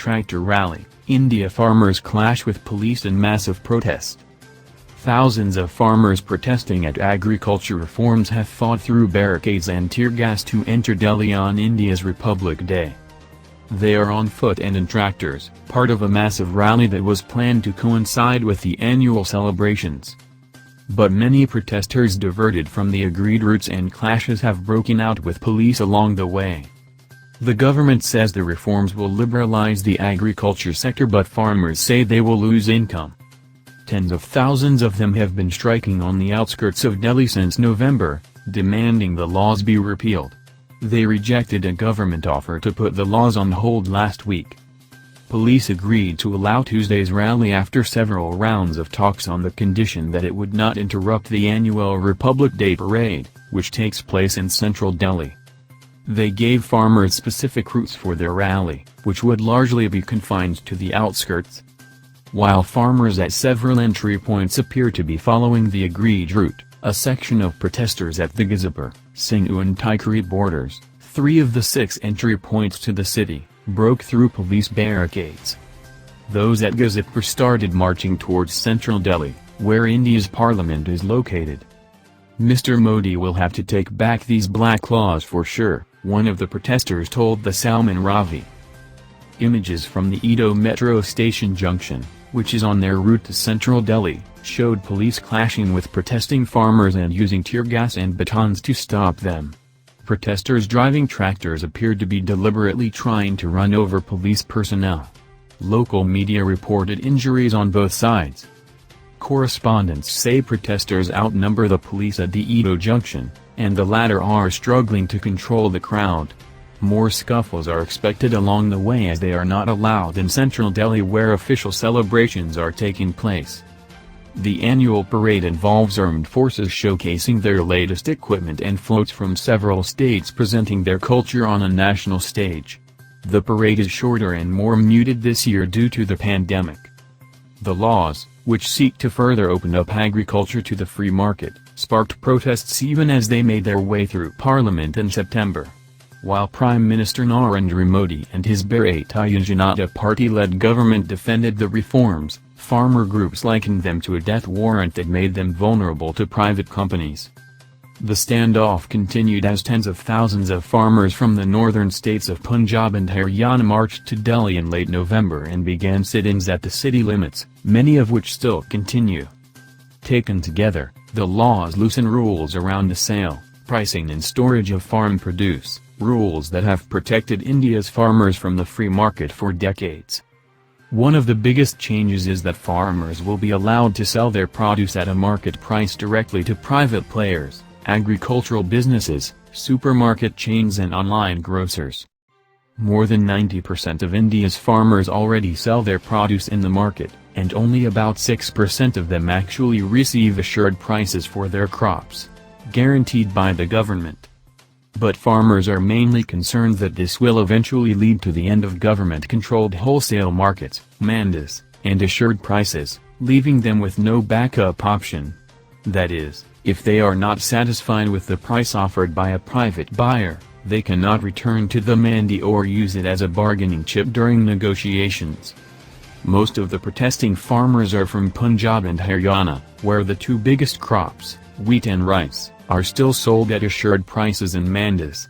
tractor rally, India farmers clash with police in massive protest. Thousands of farmers protesting at agriculture reforms have fought through barricades and tear gas to enter Delhi on India's Republic Day. They are on foot and in tractors, part of a massive rally that was planned to coincide with the annual celebrations. But many protesters diverted from the agreed routes and clashes have broken out with police along the way. The government says the reforms will liberalize the agriculture sector, but farmers say they will lose income. Tens of thousands of them have been striking on the outskirts of Delhi since November, demanding the laws be repealed. They rejected a government offer to put the laws on hold last week. Police agreed to allow Tuesday's rally after several rounds of talks on the condition that it would not interrupt the annual Republic Day parade, which takes place in central Delhi. They gave farmers specific routes for their rally, which would largely be confined to the outskirts. While farmers at several entry points appear to be following the agreed route, a section of protesters at the Ghazipur, Singhu and Tikri borders, 3 of the 6 entry points to the city, broke through police barricades. Those at Ghazipur started marching towards central Delhi, where India's parliament is located. "Mr. Modi will have to take back these black laws for sure," one of the protesters told the Salman Ravi. Images from the Edo metro station junction, which is on their route to central Delhi, showed police clashing with protesting farmers and using tear gas and batons to stop them. Protesters driving tractors appeared to be deliberately trying to run over police personnel. Local media reported injuries on both sides. Correspondents say protesters outnumber the police at the Edo junction, and the latter are struggling to control the crowd. More scuffles are expected along the way as they are not allowed in central Delhi where official celebrations are taking place. The annual parade involves armed forces showcasing their latest equipment and floats from several states presenting their culture on a national stage. The parade is shorter and more muted this year due to the pandemic. The laws, which seek to further open up agriculture to the free market, sparked protests even as they made their way through Parliament in September. While Prime Minister Narendra Modi and his Bharatiya Janata Party-led government defended the reforms, farmer groups likened them to a death warrant that made them vulnerable to private companies. The standoff continued as tens of thousands of farmers from the northern states of Punjab and Haryana marched to Delhi in late November and began sit-ins at the city limits, many of which still continue. Taken together, the laws loosen rules around the sale, pricing and storage of farm produce, rules that have protected India's farmers from the free market for decades. One of the biggest changes is that farmers will be allowed to sell their produce at a market price directly to private players, agricultural businesses, supermarket chains and online grocers. More than 90% of India's farmers already sell their produce in the market, and only about 6% of them actually receive assured prices for their crops, guaranteed by the government. But farmers are mainly concerned that this will eventually lead to the end of government-controlled wholesale markets, mandis, and assured prices, leaving them with no backup option. That is, if they are not satisfied with the price offered by a private buyer, they cannot return to the mandi or use it as a bargaining chip during negotiations. Most of the protesting farmers are from Punjab and Haryana, where the 2 biggest crops, wheat and rice, are still sold at assured prices in mandis.